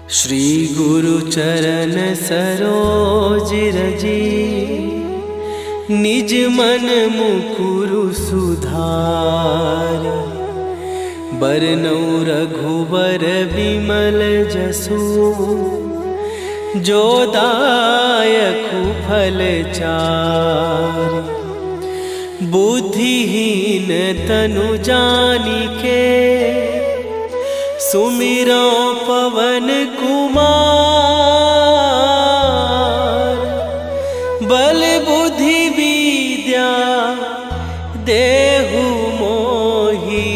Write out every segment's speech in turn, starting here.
श्री गुरु चरण सरोज रजी, निज मन मुकुरु सुधार। बरनउँ रघुबर बिमल जसु, जो दायकु फल चारि। बुद्धिहीन तनु जानिके, सुमिरो पवन कुमार। बल बुद्धि विद्या देहु मोहि,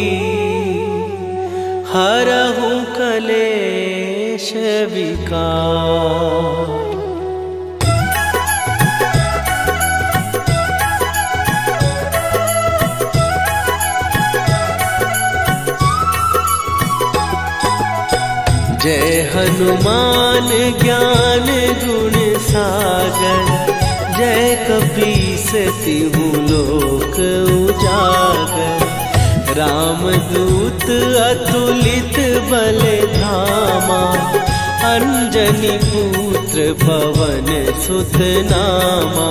हरहु कलेश विकार। जय हनुमान ज्ञान गुण सागर, जय कपीस तिहु लोक उजागर। रामदूत अतुलित बल धामा, अंजनी पुत्र पवन सुत नामा।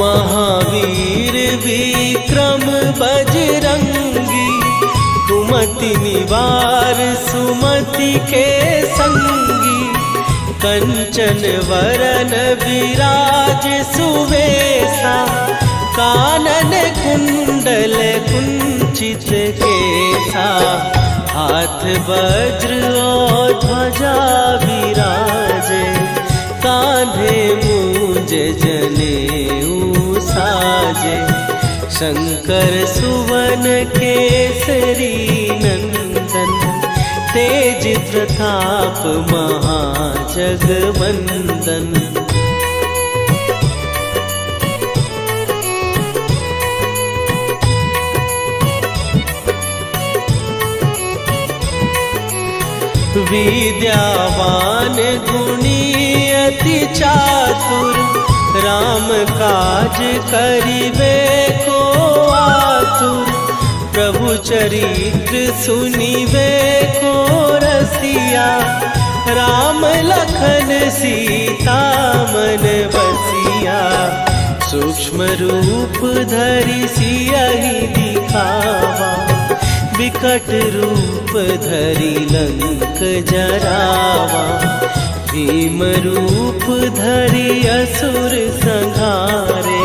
महावीर विक्रम बजरंगी, कुमति निवार सुमति के संगी। कंचन वरन विराज सुवेशा, कानन कुंडल कुंचित केसा। हाथ वज्र और ध्वजा विराजे, कांधे मूंज जनेऊ साजे। शंकर सुवन केसरी नंदन, तेज प्रताप महाजगवंदन। विद्यावान गुणी अति चातुर, राम काज करिबे को आतुर। प्रभु चरित्र सुनिबे को रसिया, राम लखन सीता मन बसिया। सूक्ष्म रूप धरि सियहि दिखावा, विकट रूप धरि लंक जरावा। भीम रूप धरि असुर संहारे,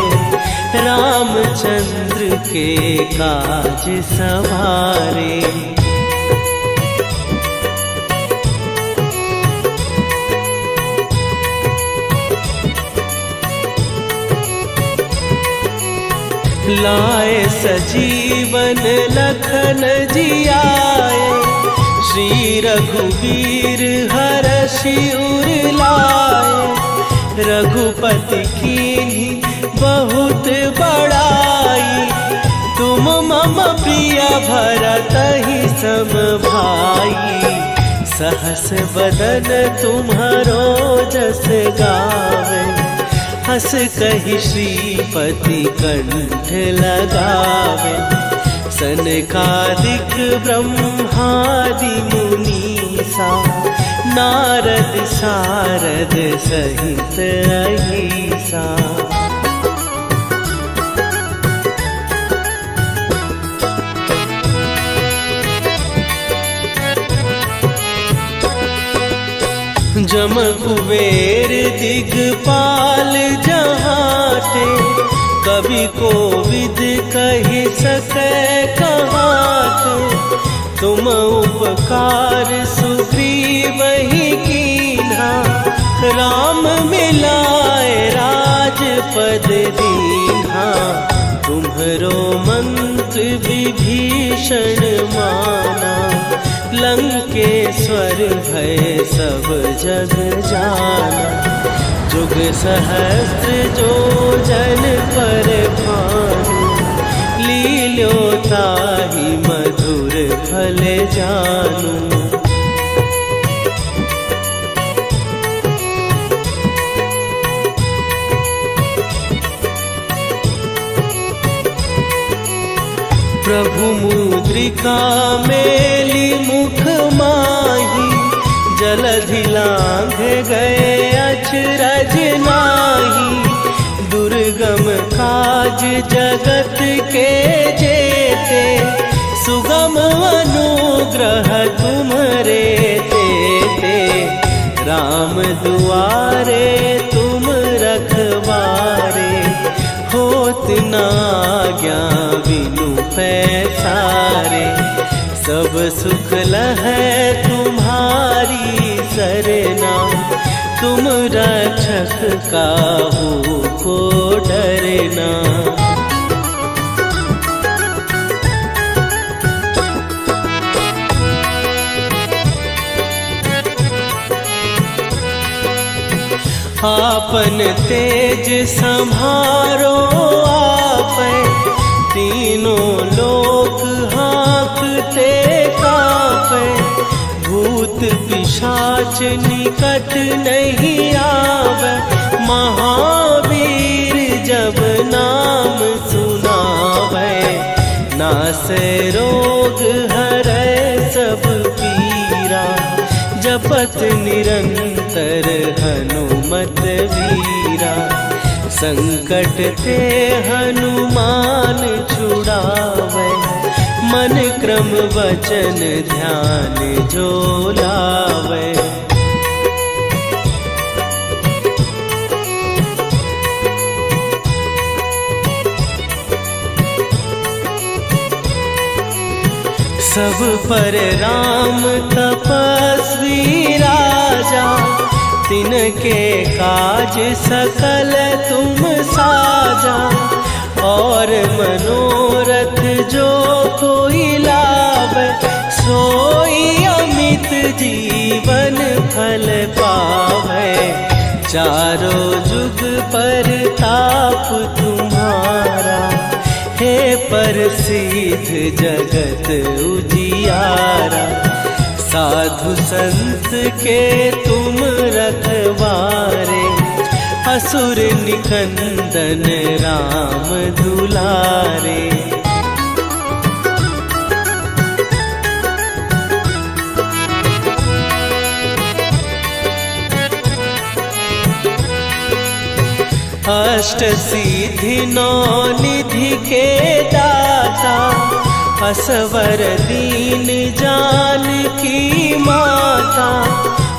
रामचंद्र के काज सवारे। लाए सजीवन लखन जियाए, श्री रघुवीर हरषि उर लाए। रघुपति कीन्ही बहुत बड़ाई, तुम मम प्रिय भरतहि सम भाई। सहस बदन तुम्हरो जस गावे, हस कहि श्रीपति कंठ लगावे। सनकादिक ब्रह्मादि मुनीसा, नारद सारद सहित अहिसा। जम कुबेर दिगपाल जहाते, कवि कोविद कहि सकै कहाते। तुम उपकार सुग्रीवहि कीन्हा, राम मिलाए राजपद दीन्हा। तुम्हरो मंत्र विभीषण माना, लंकेश्वर भय सब जग जाना। जुग सहस्त्र जो जन पर भानु, लील्यो ताहि मधुर फल जानू। प्रभु मुद्रिका मेली मुख माही, जलधि लांघ गए अचरज नाही। दुर्गम काज जगत के जेते, सुगम अनुग्रह तुम्हरे तेते। राम दुआरे तुम रखवारे, होत न आज्ञा बिनु पैसारे। सब सुख लहै तुम्हारी सरना, तुम रक्षक काहू को डरना। आपन तेज संभारो आपै, तीनों लोक हाँकते कापै। भूत पिशाच निकट नहीं आवे, महावीर जब नाम सुनावे। नासै रोग हरै सब पीरा, जपत निरंतर हनुमत वीरा। संकट ते हनुमान छुड़ावे, मन क्रम वचन ध्यान जो लावे। सब पर राम तपस्वी राजा, तिनके काज सकल तुम साजा। और मनोरथ जो कोई लावे, सोई अमित जीवन फल पावे। चारों जुग पर ताप तुम्हारा, हे प्रसिद्ध जगत उजियारा। साधु संत के तुम रखवारे, असुर निकंदन राम दुलारे। अष्ट सिद्धि नौ निधि के दाता, असवर दीन जानकी माता।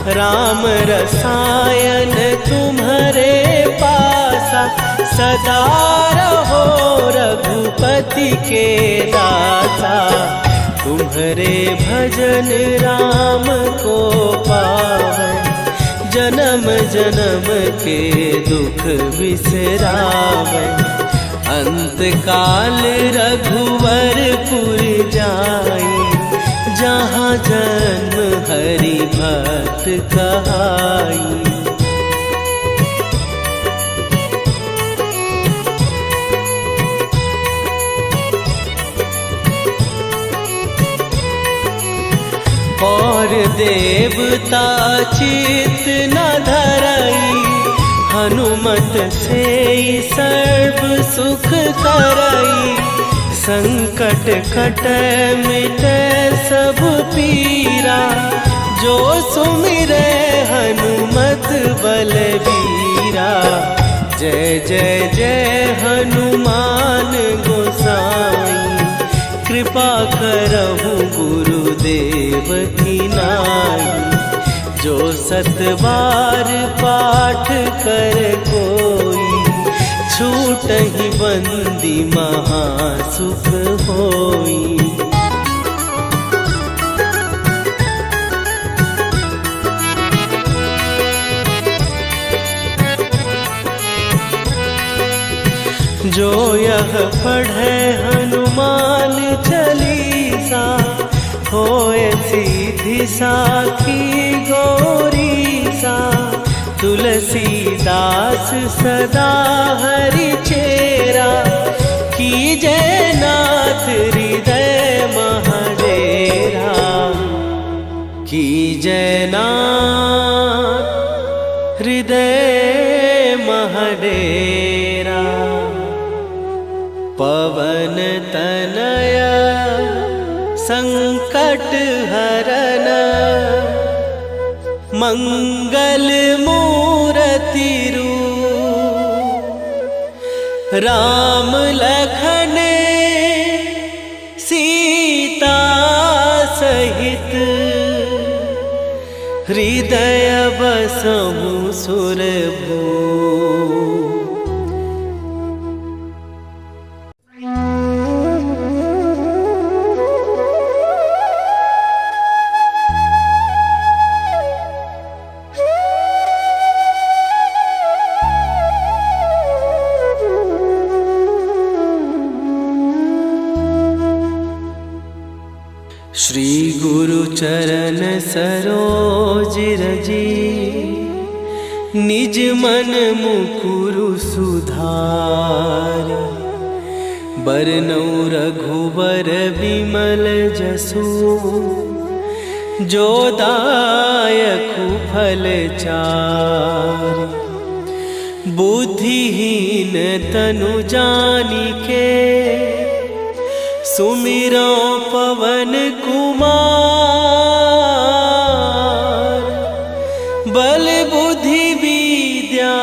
राम रसायन तुम्हारे पासा, सदा रहो रघुपति के दाता। तुम्हारे भजन राम को पावे, जन्म जन्म के दुख बिसरावे। अंत काल रघुवरपुर जाई, जहाँ जन्म हरि भक्त कहाई। और देवता चित न धरई, हनुमत से सर्व सुख करई। संकट कटै मिटै सब पीरा, जो सुमिरै हनुमत बलबीरा। जय जय जय हनुमान गोसाई, कृपा करहु गुरुदेव की नाई। जो सतबार पाठ कर कोई, छूटहि बंदी महासुख होई। जो यह पढ़े हनुमान चालीसा, होए सीधी साखी गौरीसा। तुलसीदास सदा हरि चेरा, कीजय नाथ हृदय महडेरा। कीजय नाथ हृदय महडेरा। पवन तनय संकट हरन मंगल मूर्ति रूप राम लखन सीता सहित हृदय बसहु सुरभू। श्री गुरु चरण सरोज रजी निज मन मुकुरु सुधार। बरनौ रघुबर विमल जसु जो दायकु फल चारि। बुद्धिहीन तनु जानिके सुमिरो पवन कुमार। बल बुद्धि विद्या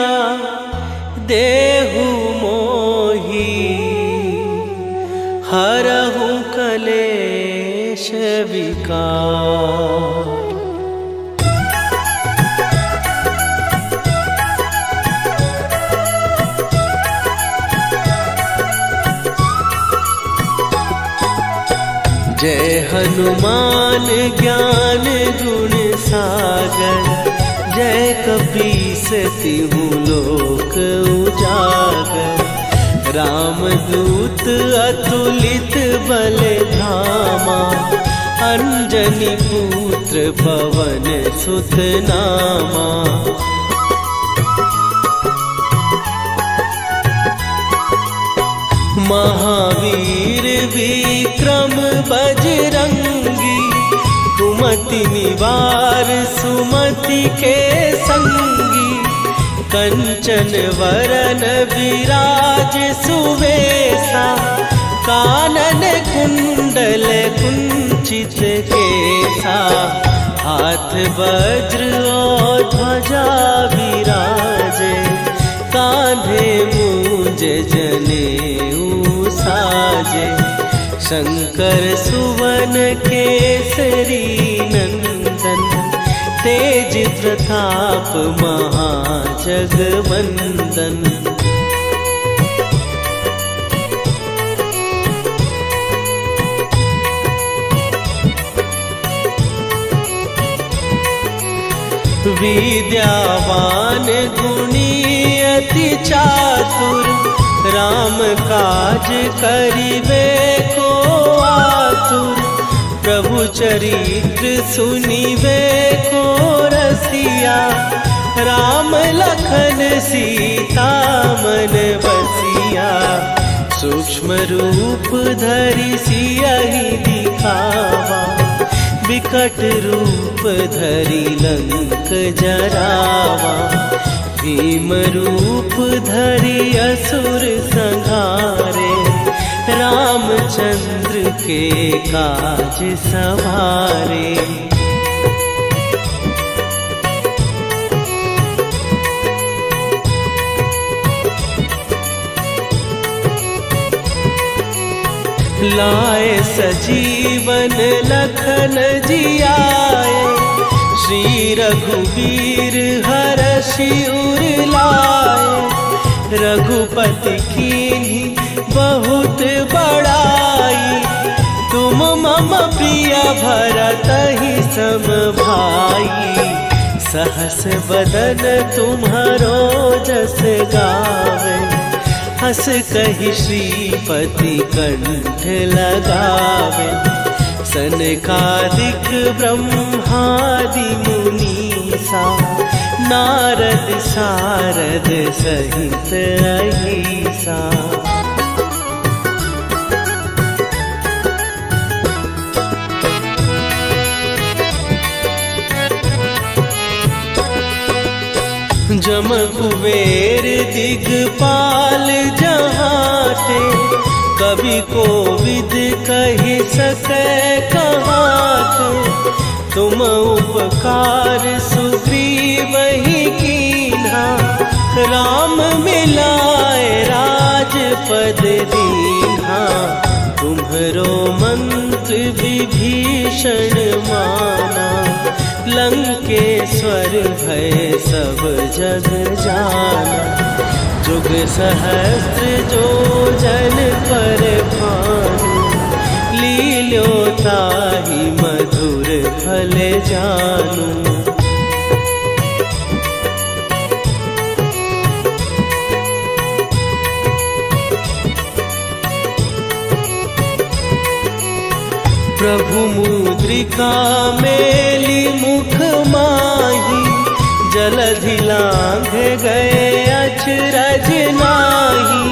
देहु मोहि हरहु कलेश विकार। जय हनुमान ज्ञान गुण सागर। जय कपीस तिहु लोक उजागर। रामदूत अतुलित बल धामा। अंजनी पुत्र पवन सुत नामा। महावीर विक्रम बजरंगी। कुमति निवार सुमति के संगी। कंचन वरन विराज सुवेशा। कानन कुंडल कुंचित केसा। हाथ वज्र और ध्वजा विराजे। कांधे मूंज जनेऊ साजे। शंकर सुवन केसरी नंदन। तेज प्रताप महाजगवंदन। विद्यावान गुणी अति चातुर। राम काज करिबे को आतुर। प्रभु चरित्र सुनिबे को रसिया। राम लखन सीता मन बसिया। सूक्ष्म रूप धरि सियहि दिखावा। विकट रूप धरि लंक जरावा। भीम रूप धरि असुर संहारे। रामचंद्र के काज सवारे। लाए सजीवन लखन जियाए। श्री रघुवीर हरषि उर लाए। रघुपति कीन्ही बहुत बड़ाई। तुम मम प्रिय भरतहि सम भाई। सहस बदन तुम्हारो जस गावे। हस कहि श्रीपति कंठ लगावे। सनकादिक ब्रह्मादि मुनीसा। नारद सारद सहित अहिसा। जम कुबेर दिगपाल जहाते। कवि कोविद कहि सकै कहात, तुम उपकार सुग्रीवहि कीन्हा। राम मिलाए राजपद दीन्हा, तुम्हरो मंत्र विभीषण माना। लंकेश्वर भय सब जग जाना, जुग सहस्त्र जो जन पर भानु। लील्यो ताहि मधुर फल जानू। प्रभु मुद्रिका मेली मुख माही, जलधि लांघ गए अचरज नाही।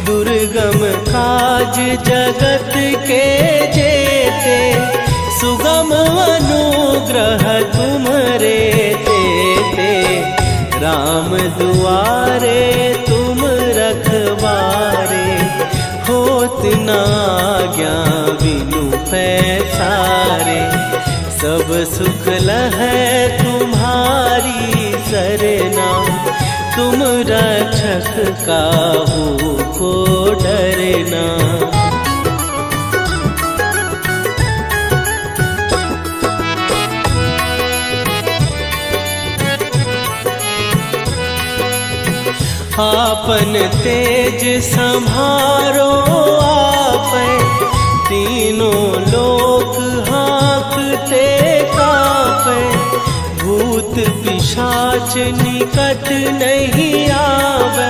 दुर्गम काज जगत के जेते, सुगम अनुग्रह तुम्हरे तेते। राम दुआरे तुम रखवारे, होत न आज्ञा बिनु पैसारे। सब सुख लहै तुम्हारी सरना, तुम रक्षक काहू को डरना। आपन तेज सम्हारो आपै, तीनों लोक हाँकते कांपै। भूत पिशाच निकट नहीं आवे,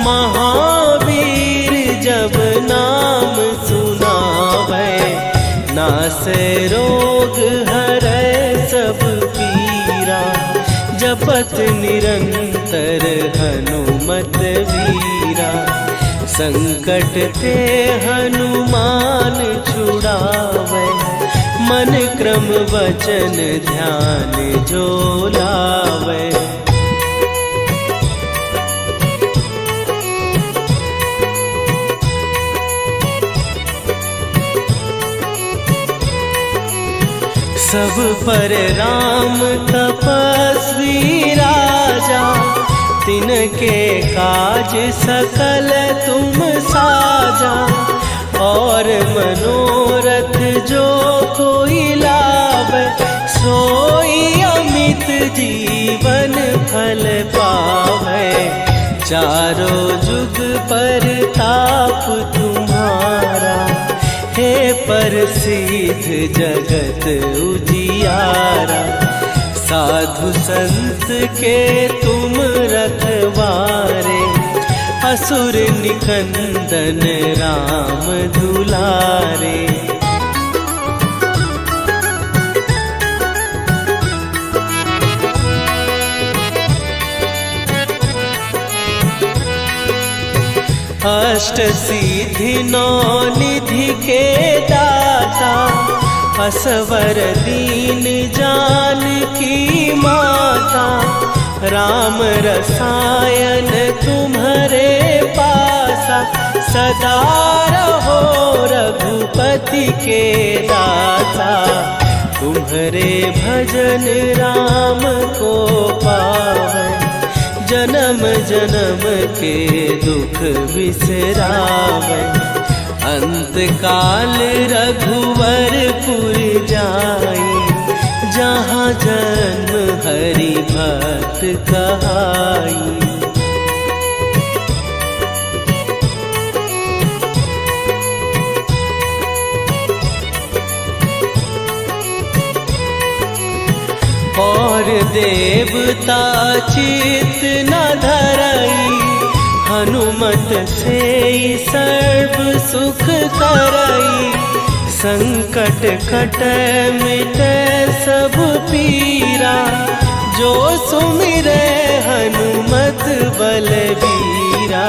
महावीर जब नाम सुनावे। नासै रोग हरै सब पीरा, जपत निरंतर हनुमत वीरा। संकट ते हनुमान छुड़ावे, मन क्रम वचन ध्यान जो लावे। सब पर राम तपस्वी राजा, तिनके काज सकल तुम साजा। और मनोरथ जो कोई लावे, सोई अमित जीवन फल पावे। चारों जुग पर ताप तुम्हारा, हे प्रसिद्ध जगत उजियारा। साधु संत के तुम रखवारे, असुर निकंदन राम दुलारे। अष्ट सिद्धि नौ निधि के दाता, असवर दीन जानकी माता। राम रसायन तुम्हारे पासा, सदा रहो रघुपति के दासा। तुम्हारे भजन राम को पावे, जन्म जन्म के दुख बिसरावे। अंत काल रघुवरपुर जाई, जहाँ जन्म हरि भक्त कहाई। और देवता चित न धरई, हनुमत से सर्व सुख करई। संकट कटै मिटै सब पीरा, जो सुमिरै हनुमत बलबीरा।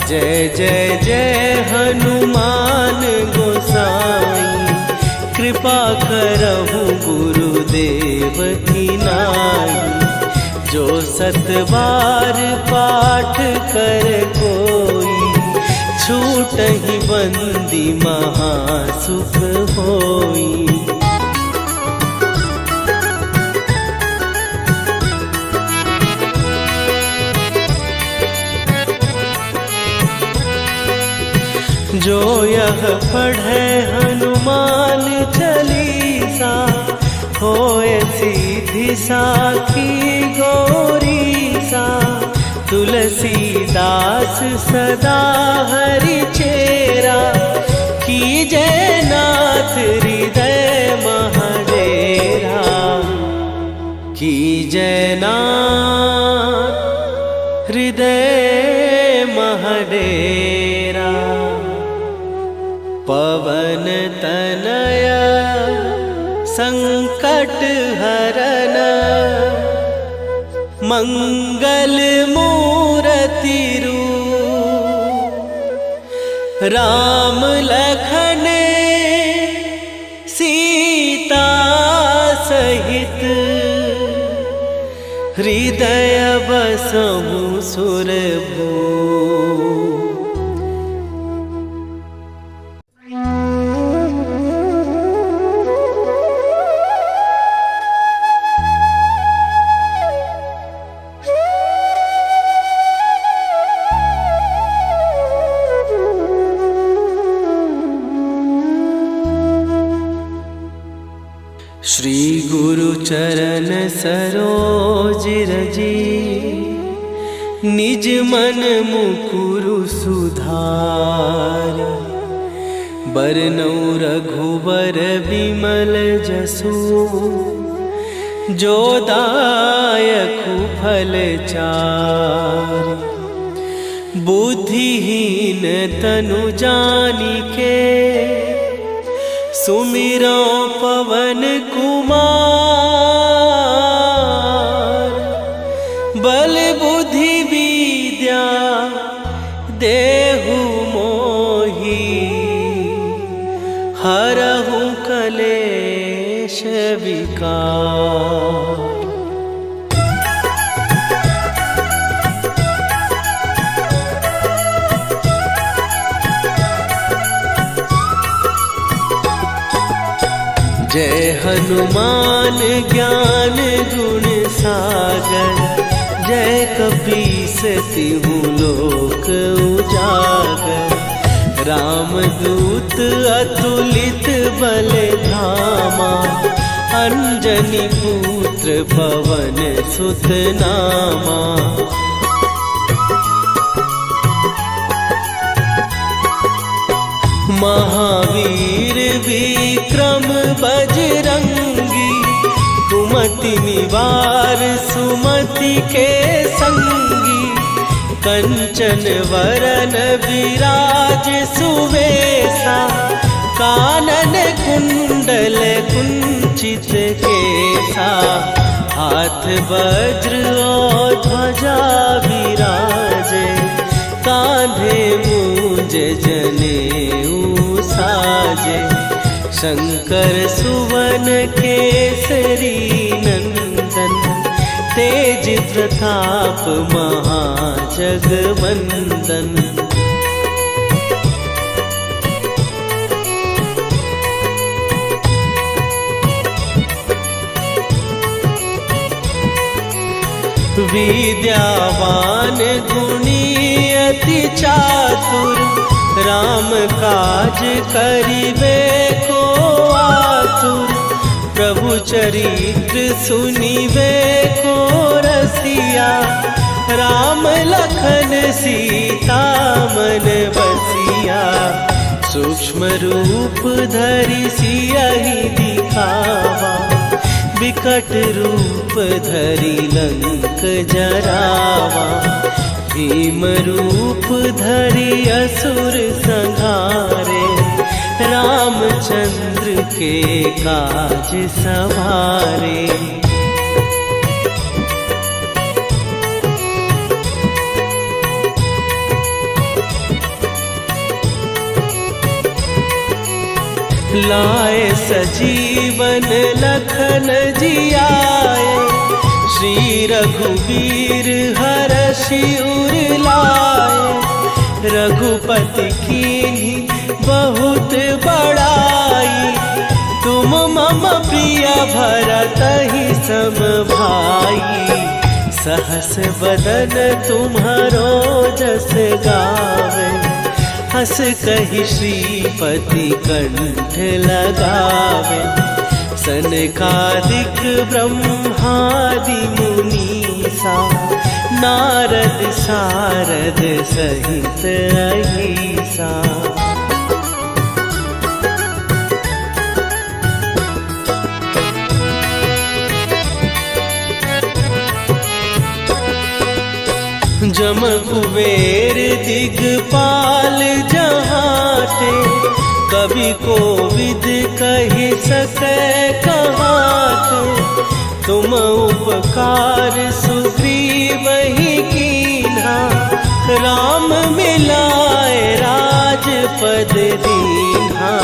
जय जय जय हनुमान गोसाई, कृपा करहु गुरुदेव की नाई। जो सत बार पाठ कर कोई, छूट छूटहि बंदी महासुख होई। जो यह पढ़े हनुमान चालीसा, होए सीधी साखी गौरी सा। तुलसीदास सदा हरि चेरा, कीजय नाथ हृदय महडेरा। कीजय नाथ हृदय महडेरा। पवन तनय संकट हरन, मंगल मूरति रूप। राम लखन सीता सहित, हृदय बसहु सुरभूप। श्री गुरु चरण सरोज रजी, निज मन मुकुरु सुधार। बरनौ रघुबर विमल जसु, जो दायकु फल चार। बुद्धिहीन तनु जानिके, सुमिरो पवन कुमार। बल बुद्धि विद्या देहु मोहि, हरहु कलेश विकार। जय हनुमान ज्ञान गुण सागर, जय कपीस तिहु लोक उजागर। रामदूत अतुलित बल धामा, अंजनी पुत्र पवन सुत नामा। महावीर विक्रम बजरंगी, कुमति निवार सुमति के संगी। कंचन वरन विराज सुवेशा, कानन कुंडल कुंचित केसा। हाथ वज्र और ध्वजा विराजे, कांधे मूंज जनेऊ साजे। शंकर सुवन केसरी नंदन, तेज प्रताप महाजगवंदन। विद्यावान गुणी अति चातुर, राम काज करिबे को आतुर। प्रभु चरित्र सुनिबे को रसिया, राम लखन सीता मन बसिया। सूक्ष्म रूप धरि सियहि दिखावा, विकट रूप धरि लंक जरावा। भीम रूप धरि असुर संहारे, रामचंद्र के काज सवारे। लाए सजीवन लखन जियाए, श्री रघुवीर हरषि उर लाए। रघुपति कीन्ही बहुत बड़ाई। तुम मम प्रिय भरत ही सम भाई। सहस बदन तुम्हारो जस गावे, हस कहि श्रीपति कंठ लगावे। सनकादिक ब्रह्मादि मुनीसा, नारद सारद सहित अहिसा। जम कुबेर दिगपाल जहाते, कवि कोविद कहि सकै कहाते। तुम उपकार सुग्रीव ही कीन्हा, राम मिलाए राजपद दीन्हा।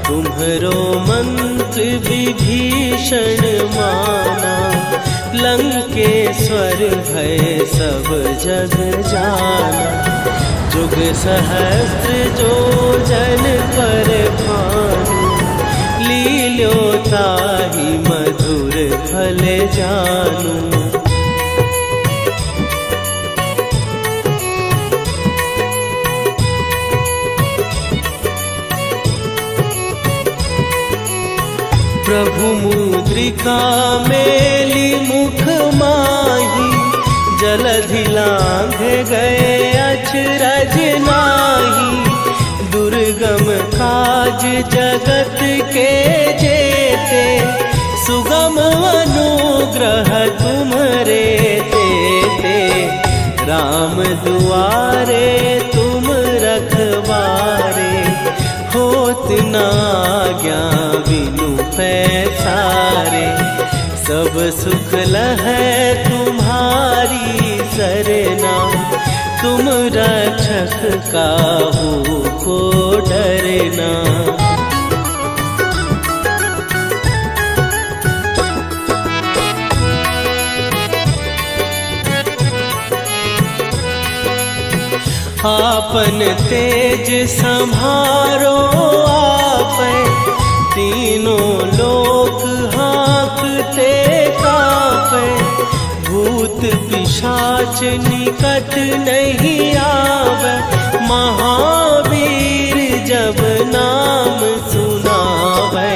तुम्हरो मंत्र विभीषण माना, लंकेश्वर भय सब जग जाना। जुग सहस्त्र जो जन पर भानु, लील्यो ताहि मधुर फल जानू। प्रभु मुद्रिका मेली मुख माही, जलधि लांघ गए अचरज नाही। दुर्गम काज जगत के जेते, सुगम अनुग्रह तुम्हरे तेते। राम दुआरे तुम रखवारे, होत न आज्ञा बिनु पैसारे। सब सुख लहै तुम्हारी सरना, तुम रक्षक काहू को डरना। आपन तेज संभारो आपै, तीनों लोक हाँकते कापै। भूत पिशाच निकट नहीं आवे, महावीर जब नाम सुनावे।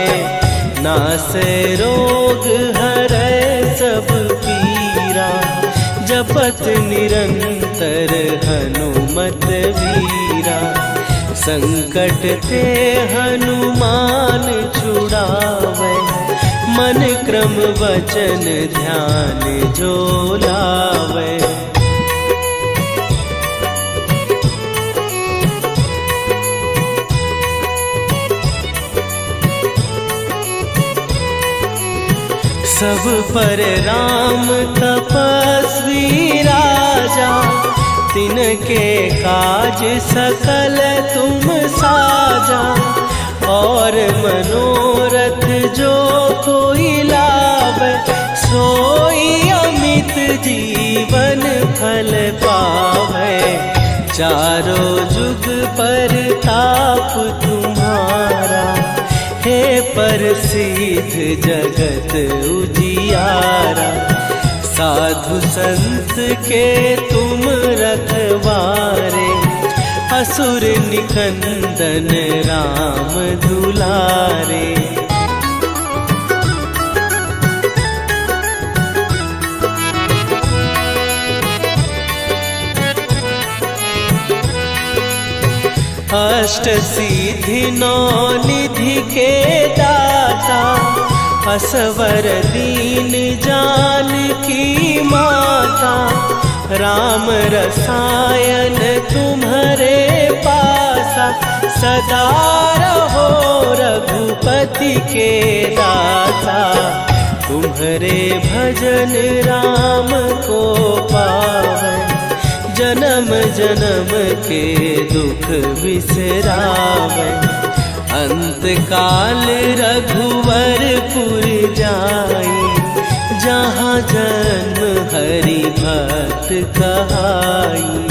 नासै रोग हरै सब पीरा, जपत निरंतर हनुमत वीरा। संकट ते हनुमान छुड़ावे, मन क्रम वचन ध्यान जो लावे। सब पर राम तपस्वी राजा, तिनके काज सकल तुम साजा। और मनोरथ जो कोई लावे, सोई अमित जीवन फल पावे। चारों जुग पर ताप तुम्हारा, हे प्रसिद्ध जगत उजियारा। साधु संत के तुम रखवारे, असुर निकंदन राम दुलारे। अष्ट सिद्धि नौ निधि के दाता, असवर दीन जानकी माता। राम रसायन तुम्हारे पासा, सदा रहो रघुपति के दासा। तुम्हारे भजन राम को पावे, जन्म जन्म के दुख बिसरावे। अंत काल रघुवरपुर जाई, जहाँ जन्म हरि भक्त कहाई।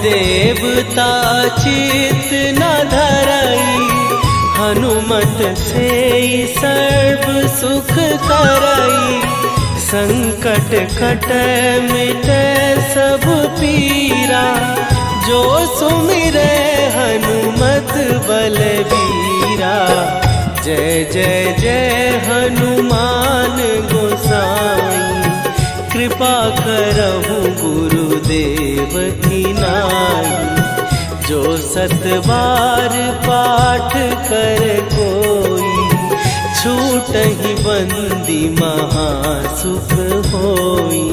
देवता चित न धरई, हनुमत से सर्व सुख करई। संकट कटै मिटै सब पीरा, जो सुमिरै हनुमत बलबीरा। जय जय जय हनुमान गोसाई, कृपा करहु गुरुदेव की नाई। जो 7 बार पाठ कर कोई, छूटहि बंदी महासुख होई।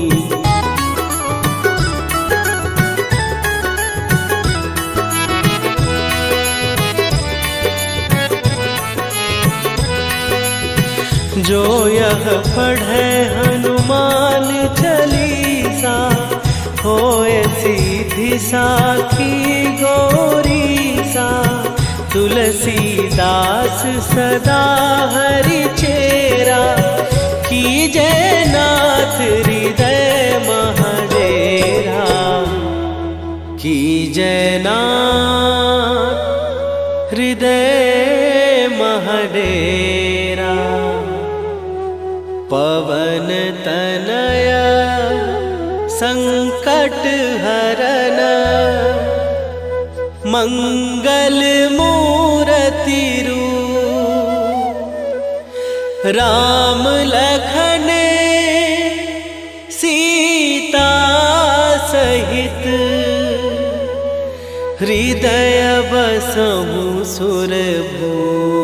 जो यह पढ़े हनुमान चालीसा, होए सीधी साखी गौरीसा। तुलसीदास सदा हरि चेरा, कीजै नाथ हृदय महडेरा। कीजै नाथ हृदय महडेरा। पवन तनया संकट हरन, मंगल मूरति रूप। राम लखन सीता सहित, हृदय बसहु सुरभूप।